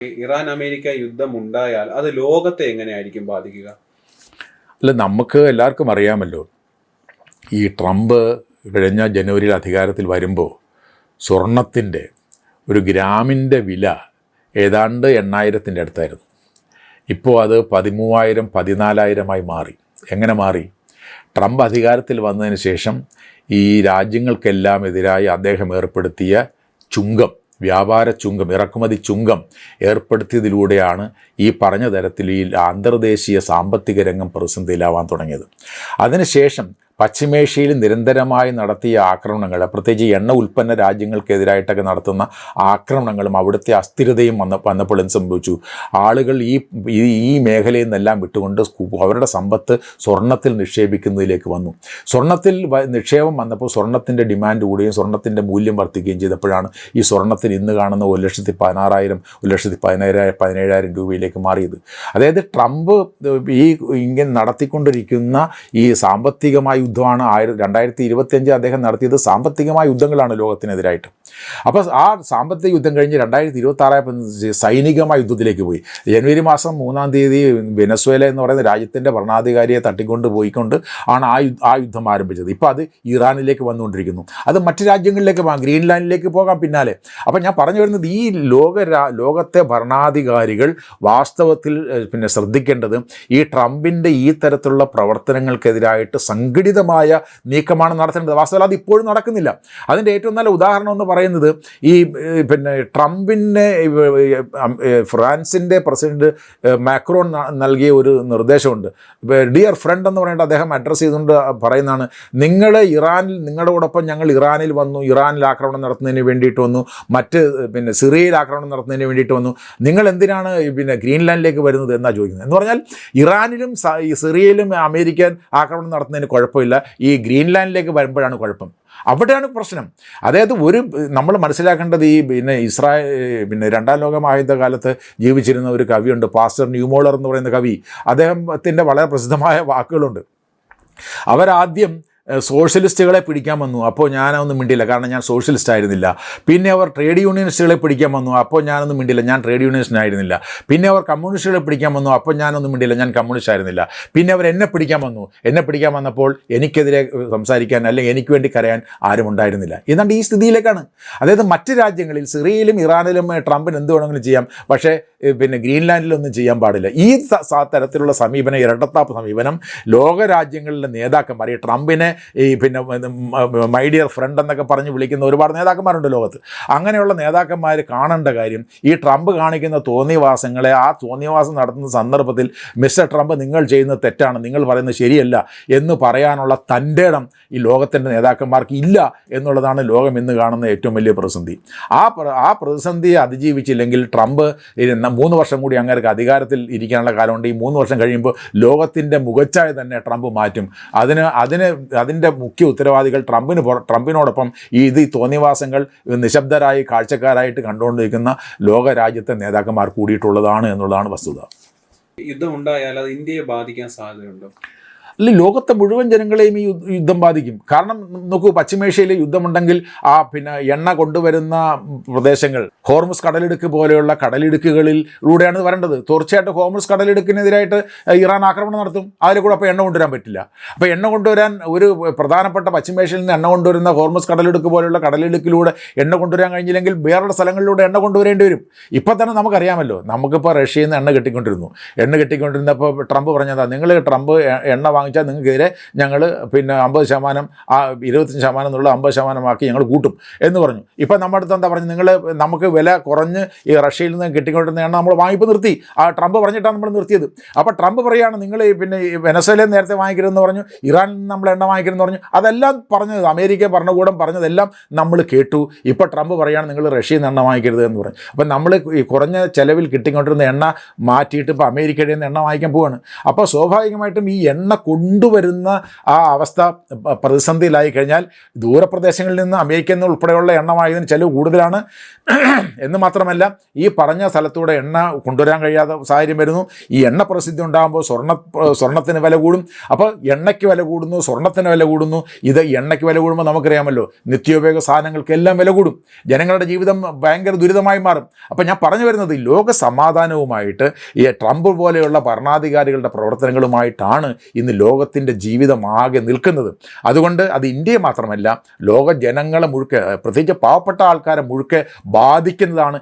Iran America യുദ്ധം ഉണ്ടായാൽ അത് ലോകത്തെ എങ്ങനെയായിരിക്കും ബാധിക്കുക? അല്ല, നമുക്ക് എല്ലാവർക്കും അറിയാമല്ലോ, ഈ ട്രംപ് കഴിഞ്ഞ ജനുവരിയിൽ അധികാരത്തിൽ വരുമ്പോൾ സ്വർണത്തിൻ്റെ ഒരു ഗ്രാമിൻ്റെ വില ഏതാണ്ട് 8,000-ൻ്റെ അടുത്തായിരുന്നു. ഇപ്പോൾ അത് 13,000 14,000-ആയി മാറി. എങ്ങനെ മാറി? ട്രംപ് അധികാരത്തിൽ വന്നതിന് ശേഷം ഈ രാജ്യങ്ങൾക്കെല്ലാം എതിരായി അദ്ദേഹം ഏർപ്പെടുത്തിയ ചുങ്കം, വ്യാപാര ചുങ്കം, ഇറക്കുമതി ചുങ്കം ഏർപ്പെടുത്തിയതിലൂടെയാണ് ഈ പറഞ്ഞ തരത്തിൽ ഈ അന്തർദേശീയ സാമ്പത്തിക രംഗം പ്രതിസന്ധിയിലാവാൻ തുടങ്ങിയത്. അതിനുശേഷം പശ്ചിമേഷ്യയിൽ നിരന്തരമായി നടത്തിയ ആക്രമണങ്ങൾ, പ്രത്യേകിച്ച് എണ്ണ ഉൽപ്പന്ന രാജ്യങ്ങൾക്കെതിരായിട്ടൊക്കെ നടത്തുന്ന ആക്രമണങ്ങളും അവിടുത്തെ അസ്ഥിരതയും വന്നപ്പോൾ എന്ത് സംഭവിച്ചു? ആളുകൾ ഈ മേഖലയിൽ നിന്നെല്ലാം വിട്ടുകൊണ്ട് അവരുടെ സമ്പത്ത് സ്വർണ്ണത്തിൽ നിക്ഷേപിക്കുന്നതിലേക്ക് വന്നു. സ്വർണ്ണത്തിൽ നിക്ഷേപം വന്നപ്പോൾ സ്വർണ്ണത്തിൻ്റെ ഡിമാൻഡ് കൂടുകയും സ്വർണ്ണത്തിൻ്റെ മൂല്യം വർദ്ധിക്കുകയും ചെയ്തപ്പോഴാണ് ഈ സ്വർണ്ണത്തിന് ഇന്ന് കാണുന്ന 1,16,000 1,17,000 രൂപയിലേക്ക് മാറിയത്. അതായത് ട്രംപ് ഇങ്ങനെ നടത്തിക്കൊണ്ടിരിക്കുന്ന ഈ സാമ്പത്തികമായ യുദ്ധമാണ് 2025 അദ്ദേഹം നടത്തിയത്. സാമ്പത്തികമായ യുദ്ധങ്ങളാണ് ലോകത്തിനെതിരായിട്ട്. അപ്പോൾ ആ സാമ്പത്തിക യുദ്ധം കഴിഞ്ഞ് 2026 സൈനികമായ യുദ്ധത്തിലേക്ക് പോയി. ജനുവരി മാസം 3-ാം തീയതി വെനസ്വേല എന്ന് പറയുന്ന രാജ്യത്തിൻ്റെ ഭരണാധികാരിയെ തട്ടിക്കൊണ്ട് പോയിക്കൊണ്ട് ആണ് ആ യുദ്ധം ആരംഭിച്ചത്. ഇപ്പോൾ അത് ഇറാനിലേക്ക് വന്നുകൊണ്ടിരിക്കുന്നു. അത് മറ്റ് രാജ്യങ്ങളിലേക്ക് പോകാം, ഗ്രീൻലാൻഡിലേക്ക് പോകാം പിന്നാലെ. അപ്പോൾ ഞാൻ പറഞ്ഞു വരുന്നത്, ഈ ലോകത്തെ ഭരണാധികാരികൾ വാസ്തവത്തിൽ ശ്രദ്ധിക്കേണ്ടത് ഈ ട്രംപിൻ്റെ ഈ തരത്തിലുള്ള പ്രവർത്തനങ്ങൾക്കെതിരായിട്ട് സംഘടിതമായ നീക്കമാണ് നടത്തേണ്ടത്. വാസ്തവത്തിൽ അത് ഇപ്പോഴും നടക്കുന്നില്ല. അതിൻ്റെ ഏറ്റവും നല്ല ഉദാഹരണം എന്ന് പറയുന്നത് ഈ ട്രംപിന് ഫ്രാൻസിൻ്റെ പ്രസിഡന്റ് മാക്രോൺ നൽകിയ ഒരു നിർദ്ദേശമുണ്ട്. ഡിയർ ഫ്രണ്ട് എന്ന് പറയുന്നത് അദ്ദേഹം അഡ്രസ്സ് ചെയ്തുകൊണ്ട് പറയുന്നതാണ്, നിങ്ങളോടൊപ്പം ഞങ്ങൾ ഇറാനിൽ വന്നു, ഇറാനിൽ ആക്രമണം നടത്തുന്നതിന് വേണ്ടിയിട്ട് വന്നു, മറ്റ് സിറിയയിൽ ആക്രമണം നടത്തുന്നതിന് വേണ്ടിയിട്ട് വന്നു, നിങ്ങൾ എന്തിനാണ് ഗ്രീൻലാൻഡിലേക്ക് വരുന്നത് എന്നാണ് ചോദിക്കുന്നത്. എന്ന് പറഞ്ഞാൽ ഇറാനിലും സിറിയയിലും അമേരിക്കൻ ആക്രമണം നടത്തുന്നതിന് കുഴപ്പമില്ല, ഈ ഗ്രീൻലാൻഡിലേക്ക് വരുമ്പോഴാണ് കുഴപ്പം. അവിടെയാണ് പ്രശ്നം. അതായത് നമ്മൾ മനസ്സിലാക്കേണ്ടത് രണ്ടാം ലോക മഹായുദ്ധകാലത്ത് ജീവിച്ചിരുന്ന ഒരു കവിയുണ്ട്, പാസ്റ്റർ ന്യൂമോളർ എന്ന് പറയുന്ന കവി. അദ്ദേഹത്തിൻ്റെ വളരെ പ്രസിദ്ധമായ വാക്കുകളുണ്ട്. അവരാദ്യം സോഷ്യലിസ്റ്റുകളെ പിടിക്കാൻ വന്നു, അപ്പോൾ ഞാനൊന്നും മിണ്ടില്ല, കാരണം ഞാൻ സോഷ്യലിസ്റ്റ് ആയിരുന്നില്ല. പിന്നെ അവർ ട്രേഡ് യൂണിയനിസ്റ്റുകളെ പിടിക്കാൻ വന്നു, അപ്പോൾ ഞാനൊന്നും മിണ്ടില്ല, ഞാൻ ട്രേഡ് യൂണിയനിസ്റ്റായിരുന്നില്ല. പിന്നെ അവർ കമ്മ്യൂണിസ്റ്റുകളെ പിടിക്കാൻ വന്നു, അപ്പോൾ ഞാനൊന്നും മിണ്ടില്ല, ഞാൻ കമ്മ്യൂണിസ്റ്റ് ആയിരുന്നില്ല. പിന്നെ അവർ എന്നെ പിടിക്കാൻ വന്നപ്പോൾ എനിക്കെതിരെ സംസാരിക്കാൻ അല്ലെങ്കിൽ എനിക്ക് വേണ്ടി കരയാൻ ആരും ഉണ്ടായിരുന്നില്ല. ഏതാണ്ട് ഈ സ്ഥിതിയിലേക്കാണ്. അതായത് മറ്റ് രാജ്യങ്ങളിൽ സിറിയയിലും ഇറാനിലും ട്രംപിന് എന്ത് വേണമെങ്കിലും ചെയ്യാം, പക്ഷേ ഗ്രീൻലാൻഡിലൊന്നും ചെയ്യാൻ പാടില്ല. ഈ തരത്തിലുള്ള സമീപനം, ഇരട്ടത്താപ്പ് സമീപനം ലോകരാജ്യങ്ങളിലെ നേതാക്കന്മാർ, ഈ ട്രംപിനെ മൈ ഡിയർ ഫ്രണ്ട് എന്നൊക്കെ പറഞ്ഞ് വിളിക്കുന്ന ഒരുപാട് നേതാക്കന്മാരുണ്ട് ലോകത്ത്. അങ്ങനെയുള്ള നേതാക്കന്മാർ കാണേണ്ട കാര്യം, ഈ ട്രംപ് കാണിക്കുന്ന തോന്നിവാസങ്ങളെ, ആ തോന്നിവാസം നടത്തുന്ന സന്ദർഭത്തിൽ മിസ്റ്റർ ട്രംപ് നിങ്ങൾ ചെയ്യുന്നത് തെറ്റാണ്, നിങ്ങൾ പറയുന്നത് ശരിയല്ല എന്ന് പറയാനുള്ള തൻ്റെ ഇടം ഈ ലോകത്തിൻ്റെ നേതാക്കന്മാർക്ക് ഇല്ല എന്നുള്ളതാണ് ലോകം ഇന്ന് കാണുന്ന ഏറ്റവും വലിയ പ്രതിസന്ധി. ആ പ്രതിസന്ധിയെ അതിജീവിച്ചില്ലെങ്കിൽ ട്രംപ് 3 വർഷം കൂടി അങ്ങേർക്ക് അധികാരത്തിൽ ഇരിക്കാനുള്ള കാലമുണ്ട്. ഈ 3 വർഷം കഴിയുമ്പോൾ ലോകത്തിൻ്റെ മുഖച്ഛായ തന്നെ ട്രംപ് മാറ്റും. അതിൻ്റെ മുഖ്യ ഉത്തരവാദികൾ ട്രംപിനോടൊപ്പം ഈ തോന്നിവാസങ്ങൾ നിശബ്ദരായി കാഴ്ചക്കാരായിട്ട് കണ്ടുകൊണ്ടിരിക്കുന്ന ലോകരാജ്യത്തെ നേതാക്കന്മാർ കൂടിയിട്ടുള്ളതാണ് എന്നുള്ളതാണ് വസ്തുത. യുദ്ധം ഉണ്ടായാൽ അത് ഇന്ത്യയെ ബാധിക്കാൻ സാധ്യതയുണ്ടോ? ലോകത്തെ മുഴുവൻ ജനങ്ങളെയും ഈ യുദ്ധം ബാധിക്കും. കാരണം നോക്കൂ, പശ്ചിമേഷ്യയിൽ യുദ്ധമുണ്ടെങ്കിൽ എണ്ണ കൊണ്ടുവരുന്ന പ്രദേശങ്ങൾ, ഹോർമുസ് കടലിടുക്ക് പോലെയുള്ള കടലിടുക്കുകളിലൂടെയാണ് വരേണ്ടത്. തീർച്ചയായിട്ടും ഹോർമുസ് കടലിടുക്കിനെതിരായിട്ട് ഇറാൻ ആക്രമണം നടത്തും. അതിൽ കൂടെ അപ്പോൾ എണ്ണ കൊണ്ടുവരാൻ പറ്റില്ല. അപ്പോൾ എണ്ണ കൊണ്ടുവരാൻ ഒരു പ്രധാനപ്പെട്ട പശ്ചിമേഷ്യയിൽ നിന്ന് എണ്ണ കൊണ്ടുവരുന്ന ഹോർമുസ് കടലിടുക്ക് പോലെയുള്ള കടലിടുക്കിലൂടെ എണ്ണ കൊണ്ടുവരാൻ കഴിഞ്ഞില്ലെങ്കിൽ വേറെ സ്ഥലങ്ങളിലൂടെ എണ്ണ കൊണ്ടുവരേണ്ടി വരും. ഇപ്പോൾ തന്നെ നമുക്കറിയാമല്ലോ, നമുക്കിപ്പോൾ റഷ്യയിൽ നിന്ന് എണ്ണ കിട്ടിക്കൊണ്ടിരുന്നപ്പോൾ ട്രംപ് പറഞ്ഞതാ, നിങ്ങൾ ട്രംപ് എണ്ണ വാങ്ങിച്ചാൽ നിങ്ങൾക്കെതിരെ ഞങ്ങൾ 50%, 25% എന്നുള്ള 50% ഞങ്ങൾ കൂട്ടും എന്ന് പറഞ്ഞു. ഇപ്പം നമ്മുടെ അടുത്ത് എന്താ പറഞ്ഞു, നമുക്ക് വില കുറഞ്ഞ് ഈ റഷ്യയിൽ നിന്ന് കിട്ടിക്കൊണ്ടിരുന്ന എണ്ണ നമ്മൾ വാങ്ങിപ്പോൾ നിർത്തി. ട്രംപ് പറഞ്ഞിട്ടാണ് നമ്മൾ നിർത്തിയത്. അപ്പോൾ ട്രംപ് പറയുകയാണ്, നിങ്ങൾ വെനസ്വേലയിൽ നേരത്തെ വാങ്ങിക്കരുതെന്ന് പറഞ്ഞു, ഇറാനിൽ നിന്ന് നമ്മൾ എണ്ണ വാങ്ങിക്കരുതെന്ന് പറഞ്ഞു. അതെല്ലാം പറഞ്ഞത് അമേരിക്ക ഭരണകൂടം പറഞ്ഞതെല്ലാം നമ്മൾ കേട്ടു. ഇപ്പോൾ ട്രംപ് പറയുകയാണ്, നിങ്ങൾ റഷ്യയിൽ നിന്ന് എണ്ണ വാങ്ങിക്കരുത് എന്ന് പറഞ്ഞു. അപ്പം നമ്മൾ ഈ കുറഞ്ഞ ചിലവിൽ കിട്ടിക്കൊണ്ടിരുന്ന എണ്ണ മാറ്റിയിട്ട് ഇപ്പോൾ അമേരിക്കയുടെ നിന്ന് എണ്ണ വാങ്ങിക്കാൻ പോവുകയാണ്. അപ്പോൾ സ്വാഭാവികമായിട്ടും ഈ എണ്ണ കൊണ്ടുവരുന്ന ആ അവസ്ഥ പ്രതിസന്ധിയിലായി കഴിഞ്ഞാൽ ദൂരപ്രദേശങ്ങളിൽ നിന്ന് അമേരിക്കയിൽ നിന്ന് ഉൾപ്പെടെയുള്ള എണ്ണമായതിന് ചിലവ് കൂടുതലാണ് എന്ന് മാത്രമല്ല ഈ പറഞ്ഞ സ്ഥലത്തൂടെ എണ്ണ കൊണ്ടുവരാൻ കഴിയാത്ത സാഹചര്യം വരുന്നു. ഈ എണ്ണ പ്രസിദ്ധി ഉണ്ടാകുമ്പോൾ സ്വർണ്ണത്തിന് വില കൂടും. അപ്പോൾ എണ്ണയ്ക്ക് വില കൂടുന്നു, സ്വർണ്ണത്തിന് വില കൂടുന്നു. ഇത് എണ്ണയ്ക്ക് വില കൂടുമ്പോൾ നമുക്കറിയാമല്ലോ, നിത്യോപയോഗ സാധനങ്ങൾക്കെല്ലാം വില കൂടും, ജനങ്ങളുടെ ജീവിതം ഭയങ്കര ദുരിതമായി മാറും. അപ്പോൾ ഞാൻ പറഞ്ഞു വരുന്നത് ലോക സമാധാനവുമായിട്ട് ഈ ട്രംപ് പോലെയുള്ള ഭരണാധികാരികളുടെ പ്രവർത്തനങ്ങളുമായിട്ടാണ് ഇന്ന് ലോകത്തിൻ്റെ ജീവിതം ആകെ നിൽക്കുന്നത്. അതുകൊണ്ട് അത് ഇന്ത്യയെ മാത്രമല്ല ലോക ജനങ്ങളെ മുഴുക്കെ, പ്രത്യേകിച്ച് പാവപ്പെട്ട ആൾക്കാരെ മുഴുക്കെ ബാധിക്കുന്നതാണ്.